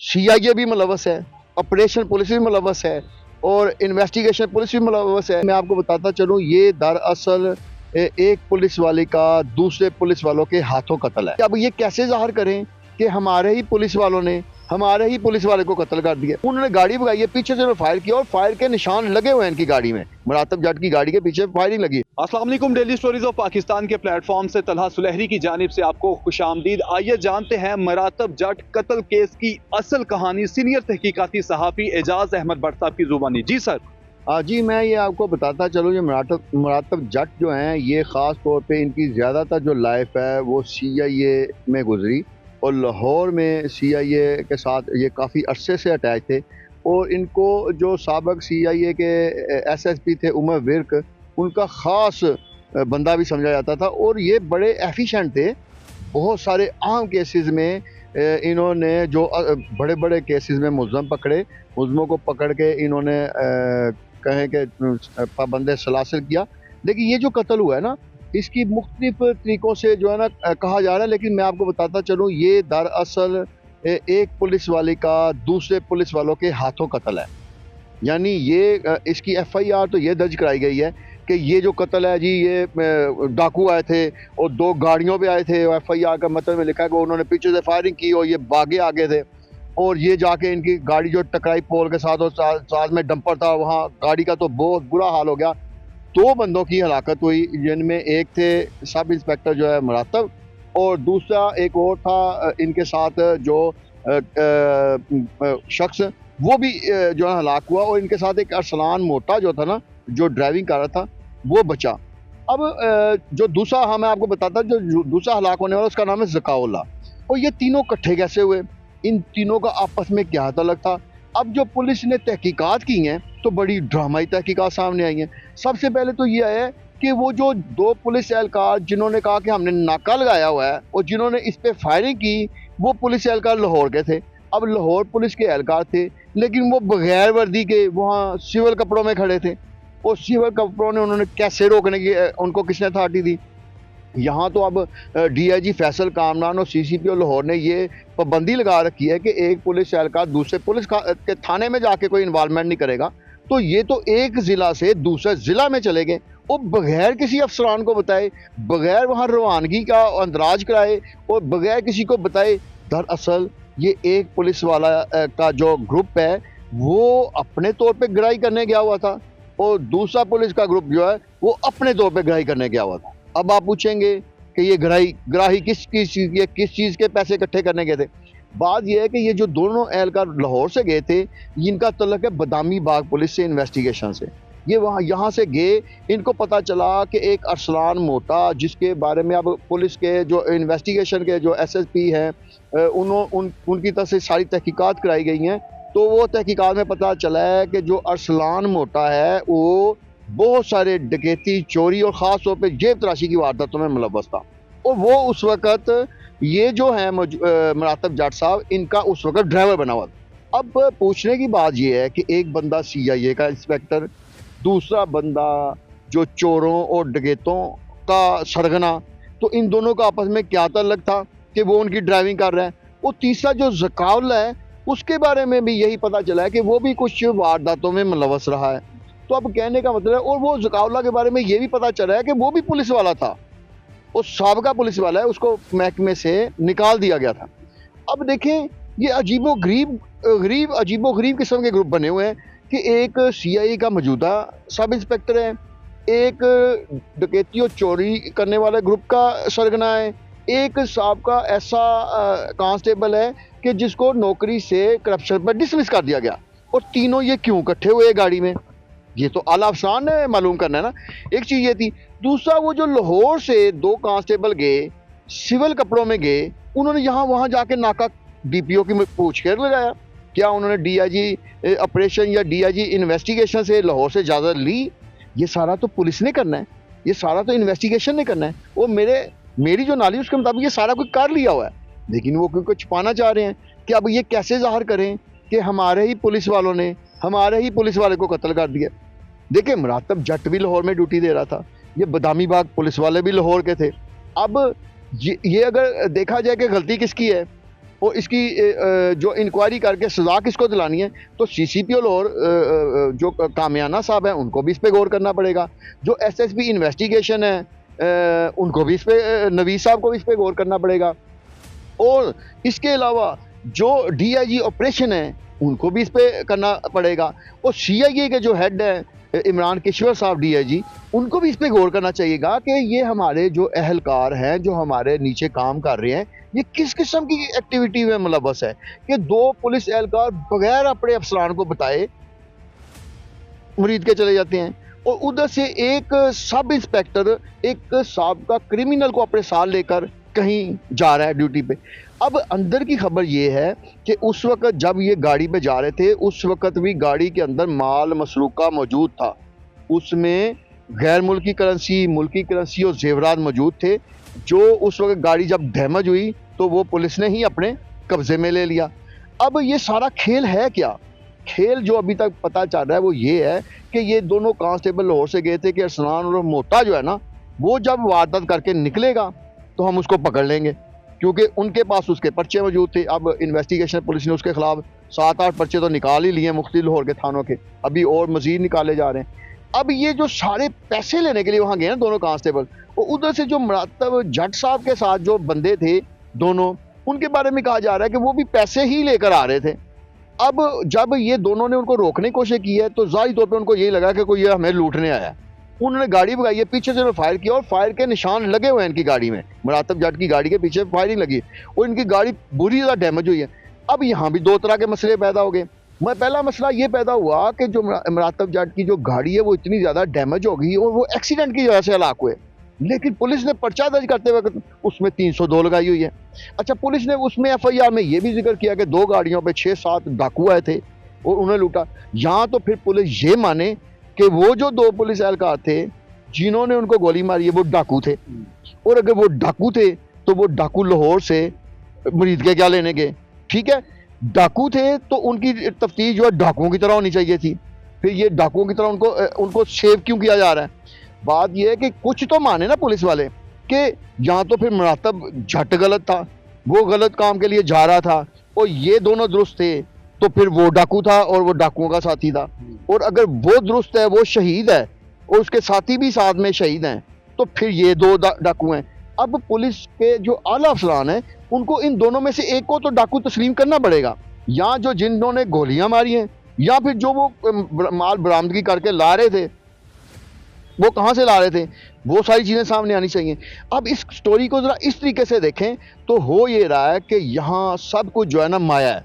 CIA भी मुलव्वस है, operation police भी मुलव्वस है और इन्वेस्टिगेशन पुलिस भी मुलव्वस है। मैं आपको बताता चलूँ, ये दरअसल एक पुलिस वाले का दूसरे पुलिस वालों के हाथों कत्ल है। अब ये कैसे ज़ाहिर करें कि हमारे ही पुलिस वालों ने हमारे ही पुलिस वाले को कत्ल कर दिया। उन्होंने गाड़ी भगाई है, पीछे से उन्होंने फायर किया और फायर के निशान लगे हुए हैं इनकी गाड़ी में। मुरातब जट की गाड़ी के पीछे फायरिंग लगी। अस्सलाम वालेकुम। डेली स्टोरीज ऑफ पाकिस्तान के प्लेटफॉर्म से तलहा सुलहरी की जानिब से आपको खुशामदीद। आइए जानते हैं मुरातब जट कत्ल केस की असल कहानी सीनियर तहकीकाती सहाफ़ी एजाज अहमद भट्ट साहब की जुबानी। जी सर। जी, मैं ये आपको बताता चलूँ, ये मुरातब जट जो हैं, ये ख़ास तौर पे इनकी ज़्यादातर जो लाइफ है वो सीआईए में गुजरी और लाहौर में सीआईए के साथ ये काफ़ी अरसे से अटैच थे। और इनको जो साबिक़ सीआईए के एसएसपी थे उमर विर्क, उनका ख़ास बंदा भी समझा जाता था और ये बड़े एफिशिएंट थे। बहुत सारे अहम केसेस में इन्होंने जो बड़े बड़े केसेस में मुलज़म पकड़े, मुलज़मों को पकड़ के इन्होंने कहें कि पाबंद सलासिल किया। लेकिन ये जो कत्ल हुआ है ना, इसकी मुख्तलिफ तरीक़ों से जो है ना कहा जा रहा है। लेकिन मैं आपको बताता चलूँ, ये दरअसल एक पुलिस वाले का दूसरे पुलिस वालों के हाथों कत्ल है। यानी ये इसकी एफआईआर तो ये दर्ज कराई गई है कि ये जो कत्ल है जी, ये डाकू आए थे और 2 गाड़ियों पे आए थे। एफआईआर का मतलब में लिखा है कि उन्होंने पीछे से फायरिंग की और ये भागे आगे थे और ये जाके इनकी गाड़ी जो टकराई पोल के साथ और साथ में डंपर था, वहाँ गाड़ी का तो बहुत बुरा हाल हो गया। 2 बंदों की हलाकत हुई, जिनमें एक थे सब इंस्पेक्टर जो है मुरातब और दूसरा एक और था इनके साथ जो शख्स, वो भी जो है हलाक हुआ और इनके साथ एक अरसलान मोटा जो था ना, जो ड्राइविंग कर रहा था, वो बचा। अब जो दूसरा, हाँ, मैं आपको बताता, जो दूसरा हलाक होने वाला उसका नाम है ज़काउल्लाह। और ये तीनों इकट्ठे कैसे हुए? इन तीनों का आपस में क्या ताल्लुक था? अब जो पुलिस ने तहकीकात की हैं, तो बड़ी ड्रामाई तहकीकात सामने आई हैं। सबसे पहले तो ये है कि वो जो 2 पुलिस एहलकार जिन्होंने कहा कि हमने नाका लगाया हुआ है और जिन्होंने इस पे फायरिंग की, वो पुलिस एहलकार लाहौर के थे। अब लाहौर पुलिस के एहलकार थे, लेकिन वो बगैर वर्दी के वहाँ सिविल कपड़ों में खड़े थे और सिविल कपड़ों ने उन्होंने कैसे रोकने की उनको किसने अथॉरिटी दी? यहाँ तो अब डीआईजी फैसल कामरान और सीसीपी और लाहौर ने ये पाबंदी लगा रखी है कि एक पुलिस एहलकार दूसरे पुलिस के थाने में जाके कोई इन्वॉल्वमेंट नहीं करेगा। तो ये तो एक ज़िला से दूसरे ज़िला में चले गए और बगैर किसी अफसरान को बताए, बगैर वहाँ रवानगी का अंदराज कराए और बगैर किसी को बताए। दरअसल ये एक पुलिस वाला का जो ग्रुप है, वो अपने तौर पे गराही करने गया हुआ था और दूसरा पुलिस का ग्रुप जो है वो अपने तौर पे गराही करने गया हुआ था। अब आप पूछेंगे कि ये ग्राही किस चीज़ के पैसे इकट्ठे करने गए थे? बात ये है कि ये जो दोनों एहलकार लाहौर से गए थे, इनका तल्लुक है बदामी बाग पुलिस से, इन्वेस्टिगेशन से। ये वहाँ यहाँ से गए, इनको पता चला कि एक अरसलान मोटा, जिसके बारे में अब पुलिस के जो इन्वेस्टिगेशन के जो एसएसपी हैं, उनकी तरफ से सारी तहकीकात कराई गई हैं। तो वो तहकीकात में पता चला है कि जो अरसलान मोटा है, वो बहुत सारे डकैती, चोरी और ख़ास तौर पे जेब तराशी की वारदातों में मुलव्वस था। और वो उस वक़्त, ये जो है मुरातब जाट साहब, इनका उस वक़्त ड्राइवर बना हुआ था। अब पूछने की बात ये है कि एक बंदा सीआईए का इंस्पेक्टर, दूसरा बंदा जो चोरों और डकैतों का सरगना, तो इन दोनों का आपस में क्या ताल्लुक था कि वो उनकी ड्राइविंग कर रहे हैं। और तीसरा जो ज़काउल्लाह है, उसके बारे में भी यही पता चला है कि वो भी कुछ वारदातों में मुलव्वस रहा है। तो अब कहने का मतलब है, और वो ज़काउल्लाह के बारे में ये भी पता चला है कि वो भी पुलिस वाला था और साबका पुलिस वाला है, उसको महकमे से निकाल दिया गया था। अब देखें, ये अजीबो-गरीब किस्म के ग्रुप बने हुए हैं कि एक सीआईए का मौजूदा सब इंस्पेक्टर है, एक डकैती और चोरी करने वाले ग्रुप का सरगना है, एक साबका ऐसा कांस्टेबल है कि जिसको नौकरी से करप्शन पर डिसमिस कर दिया गया। और तीनों ये क्यों इकट्ठे हुए गाड़ी में? ये तो आला अफसरान ने मालूम करना है ना। एक चीज़ ये थी। दूसरा, वो जो लाहौर से 2 कांस्टेबल गए, सिविल कपड़ों में गए, उन्होंने यहाँ वहाँ जाके नाका डीपीओ की पूछताछ लगाया। क्या उन्होंने डीआईजी ऑपरेशन या डीआईजी इन्वेस्टिगेशन से लाहौर से इजाज़त ली? ये सारा तो पुलिस ने करना है, ये सारा तो इन्वेस्टिगेशन ने करना है। और मेरी जो नॉलेज उसके मुताबिक ये सारा कुछ कर लिया हुआ है, लेकिन वो क्योंकि छुपाना चाह रहे हैं कि अब ये कैसे ज़ाहिर करें कि हमारे ही पुलिस वालों ने हमारे ही पुलिस वाले को कत्ल कर दिया। देखिए, मुरातब जट भी लाहौर में ड्यूटी दे रहा था, ये बदामी बाग पुलिस वाले भी लाहौर के थे। अब ये अगर देखा जाए कि गलती किसकी है, और इसकी जो इंक्वायरी करके सजा किसको दिलानी है, तो सीसीपी लाहौर जो कामयाना साहब हैं उनको भी इस पे गौर करना पड़ेगा। जो एसएसपी इन्वेस्टिगेशन है उनको भी इस पे नवीद साहब को भी इस पे गौर करना पड़ेगा। और इसके अलावा जो डीआईजी ऑपरेशन है उनको भी इस पे करना पड़ेगा। और सीआईए के जो हेड है इमरान किश्वर साहब डीआईजी, उनको भी इस पे गौर करना चाहिएगा कि ये हमारे जो अहलकार हैं जो हमारे नीचे काम कर रहे हैं ये किस किस्म की एक्टिविटी में मुलव्वस है कि 2 पुलिस एहलकार बगैर अपने अफसरान को बताए मुरीद के चले जाते हैं। और उधर से एक सब इंस्पेक्टर एक साबका क्रिमिनल को अपने साथ लेकर कहीं जा रहा है ड्यूटी पे। अब अंदर की खबर ये है कि उस वक्त जब ये गाड़ी पे जा रहे थे उस वक्त भी गाड़ी के अंदर माल मसरूका मौजूद था, उसमें गैर मुल्की करेंसी और जेवरात मौजूद थे, जो उस वक्त गाड़ी जब डैमेज हुई तो वो पुलिस ने ही अपने कब्जे में ले लिया। अब ये सारा खेल है क्या? खेल जो अभी तक पता चल रहा है वो ये है कि ये दोनों कांस्टेबल लाहौर से गए थे कि अरसलान और मोटा जो है ना वो जब वारदात करके निकलेगा तो हम उसको पकड़ लेंगे, क्योंकि उनके पास उसके पर्चे मौजूद थे। अब इन्वेस्टिगेशन पुलिस ने उसके खिलाफ 7-8 पर्चे तो निकाल ही लिए मुख्तलिफ लाहौर के थानों के, अभी और मजीद निकाले जा रहे हैं। अब ये जो सारे पैसे लेने के लिए वहाँ गए ना दोनों कांस्टेबल, और उधर से जो मुरातब जट साहब के साथ जो बंदे थे दोनों, उनके बारे में कहा जा रहा है कि वो भी पैसे ही लेकर आ रहे थे। अब जब ये दोनों ने उनको रोकने की कोशिश की है तो जाहिर तौर पर उनको यही लगा कि कोई ये हमें लूटने आया है। उन्होंने गाड़ी भगाई है, पीछे से उन्होंने फायर किया और फायर के निशान लगे हुए हैं इनकी गाड़ी में, मुरातब जट की गाड़ी के पीछे फायरिंग लगी और इनकी गाड़ी बुरी तरह डैमेज हुई है। अब यहाँ भी 2 तरह के मसले पैदा हो गए। पहला मसला ये पैदा हुआ कि जो मुरातब जट की जो गाड़ी है वो इतनी ज़्यादा डैमेज हो गई और वो एक्सीडेंट की वजह से हलाक हुए, लेकिन पुलिस ने पर्चा दर्ज करते वक्त उसमें 302 लगाई हुई है। अच्छा, पुलिस ने उसमें एफआईआर में ये भी जिक्र किया कि 2 गाड़ियों पे 6-7 डाकू आए थे और उन्हें लूटा। यहाँ तो फिर पुलिस ये माने कि वो जो 2 पुलिस एहलकार थे जिन्होंने उनको गोली मारी है वो डाकू थे, और अगर वो डाकू थे तो वो डाकू लाहौर से मुरीद के क्या लेने गए? ठीक है, डाकू थे तो उनकी तफ्तीश जो है डाकुओं की तरह होनी चाहिए थी, फिर ये डाकुओं की तरह उनको सेव क्यों किया जा रहा है? बात यह है कि कुछ तो माने ना पुलिस वाले कि यहाँ तो फिर मुरातब झट गलत था, वो गलत काम के लिए जा रहा था और ये दोनों दुरुस्त थे, तो फिर वो डाकू था और वो डाकुओं का साथी था। और अगर वो दुरुस्त है, वो शहीद है और उसके साथी भी साथ में शहीद हैं, तो फिर ये 2 डाकू हैं। अब पुलिस के जो आला अफसरान हैं उनको इन दोनों में से एक को तो डाकू तस्लीम करना पड़ेगा, या जो जिन्होंने गोलियां मारी हैं या फिर जो वो माल बरामदगी करके ला रहे थे वो कहाँ से ला रहे थे, वो सारी चीज़ें सामने आनी चाहिए। अब इस स्टोरी को ज़रा इस तरीके से देखें तो हो ये रहा है कि यहाँ सब कुछ जो है ना माया है,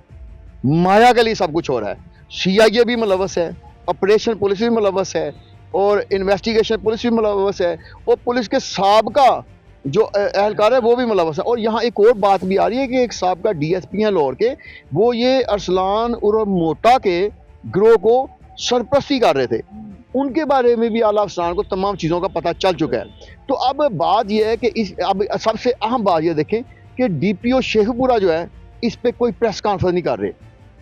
माया के लिए सब कुछ हो रहा है। सीआईए भी मुलव्वस है, ऑपरेशन पुलिस भी मुलव्वस है और इन्वेस्टिगेशन पुलिस भी मुलव्वस है और पुलिस के साबका जो एहलकार है वो भी मुलव्वस है। और यहाँ एक और बात भी आ रही है कि एक साबका डीएसपी हैं लाहौर के, वो ये अरसलान और मोटा के गिरोह को सरपरस्ती कर रहे थे, उनके बारे में भी आला अफसरान को तमाम चीज़ों का पता चल चुका है। तो अब बात यह है कि अब सबसे अहम बात यह देखें कि डीपीओ शेखपुरा जो है इस पर कोई प्रेस कॉन्फ्रेंस नहीं कर रहे,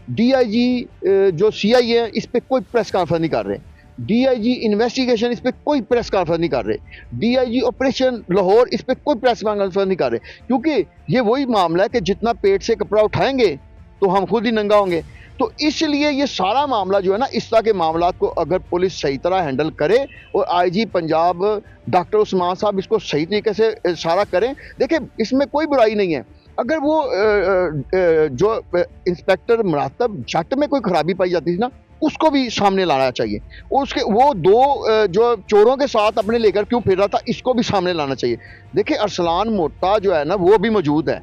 डीआईजी जो सीआईए है इस पर कोई प्रेस कॉन्फ्रेंस नहीं कर रहे, डीआईजी इन्वेस्टिगेशन इस पर कोई प्रेस कॉन्फ्रेंस नहीं कर रहे, डीआईजी ऑपरेशन लाहौर इस पर कोई प्रेस कॉन्फ्रेंस नहीं कर रहे, क्योंकि ये वही मामला है कि जितना पेट से कपड़ा उठाएंगे तो हम खुद ही नंगा होंगे। तो इसलिए ये सारा मामला जो है ना, इस तरह के मामला को अगर पुलिस सही तरह हैंडल करे और आईजी पंजाब डॉक्टर उस्मान साहब इसको सही तरीके से सारा करें, देखिए इसमें कोई बुराई नहीं है। अगर वो जो इंस्पेक्टर मुरातब जट में कोई खराबी पाई जाती थी ना, उसको भी सामने लाना चाहिए, और उसके वो 2 जो चोरों के साथ अपने लेकर क्यों फिर रहा था इसको भी सामने लाना चाहिए। देखिए अरसलान मोटा जो है ना वो भी मौजूद है,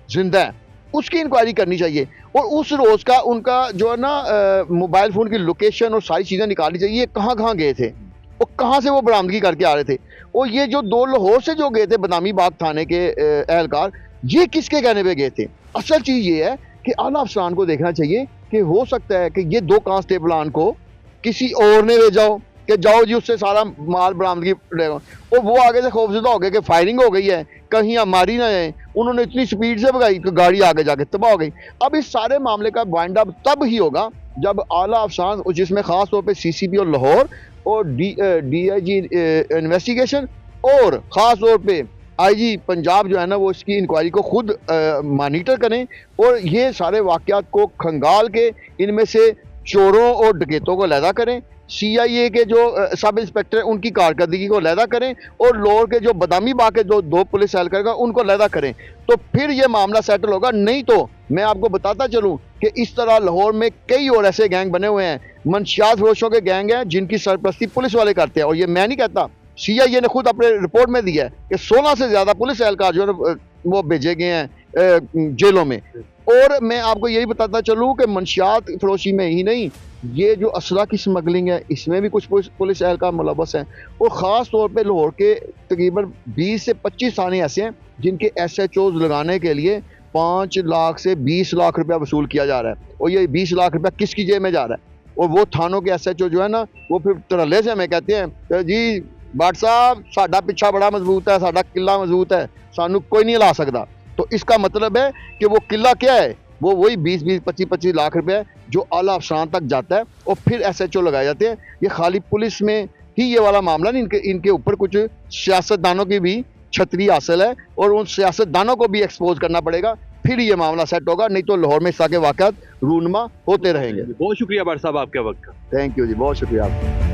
जिंदा है, उसकी इंक्वायरी करनी चाहिए और उस रोज़ का उनका जो है ना मोबाइल फ़ोन की लोकेशन और सारी चीज़ें निकालनी चाहिए, कहाँ कहाँ गए थे और कहाँ से वो बरामदगी करके आ रहे थे। और ये जो 2 लाहौर से जो गए थे बदामी बाग थाने के एहलकार, ये किसके कहने पे गए थे? असल चीज़ ये है कि आला अफसरान को देखना चाहिए कि हो सकता है कि ये 2 कांस्टेबलान को किसी और ने भेजा हो कि जाओ जी उससे सारा माल बरामदगी लेगा, और वो आगे से खौफजदा हो गए कि फायरिंग हो गई है, कहीं हम मारी ना जाए, उन्होंने इतनी स्पीड से भगाई कि गाड़ी आगे जाके तबाह हो गई। अब इस सारे मामले का वाइंड अप तब ही होगा जब आला अफसरान, जिसमें ख़ास तौर पे सीसीपी और लाहौर और डीआईजी इन्वेस्टिगेशन और ख़ास तौर पे आईजी पंजाब जो है ना वो इसकी इंक्वायरी को खुद मॉनिटर करें और ये सारे वाक़यात को खंगाल के इनमें से चोरों और डकैतों को अलहदा करें, CIA के जो सब इंस्पेक्टर हैं उनकी कारकर्दगी को अलहदा करें और लाहौर के जो बदामी बाग के जो 2 पुलिस एहलकार उनको अलहदा करें, तो फिर ये मामला सेटल होगा। नहीं तो मैं आपको बताता चलूँ कि इस तरह लाहौर में कई और ऐसे गैंग बने हुए हैं, मंशियात फरोशों के गैंग हैं जिनकी सरपरस्ती पुलिस वाले करते हैं। और ये मैं नहीं कहता, CIA ने खुद अपने रिपोर्ट में दिया है कि 16 से ज़्यादा पुलिस एहलकार जो है वो भेजे गए हैं जेलों में। और मैं आपको यही बताता चलूँ कि मंशियात फरोशी में ही नहीं, ये जो असला की स्मगलिंग है इसमें भी कुछ पुलिस एहलकार मुलव्वस हैं। और ख़ास तौर पे लाहौर के तकरीबन 20 से 25 थाने ऐसे हैं जिनके SHOs लगाने के लिए 5 लाख से 20 लाख रुपया वसूल किया जा रहा है। और ये 20 लाख रुपया किसकी जेब में जा रहा है? और वो थानों के SHO जो है ना वो फिर तरले से हमें कहते हैं जी भट्ट साहब साडा पिछा बड़ा मजबूत है, साडा किला मजबूत है, सानू कोई नहीं ला सकता। तो इसका मतलब है कि वो किला क्या है, वो वही 20-20, 25-25 लाख रुपए है जो आला अफसरान तक जाता है और फिर SHO लगाए जाते हैं। ये खाली पुलिस में ही ये वाला मामला नहीं, इनके ऊपर कुछ सियासतदानों की भी छतरी हासिल है और उन सियासतदानों को भी एक्सपोज करना पड़ेगा, फिर ये मामला सेट होगा। नहीं तो लाहौर में इस तरह के वाक़यात रूनुमा होते रहेंगे। बहुत शुक्रिया भट्ट साहब आपके वक्त का। थैंक यू जी, बहुत शुक्रिया आपका।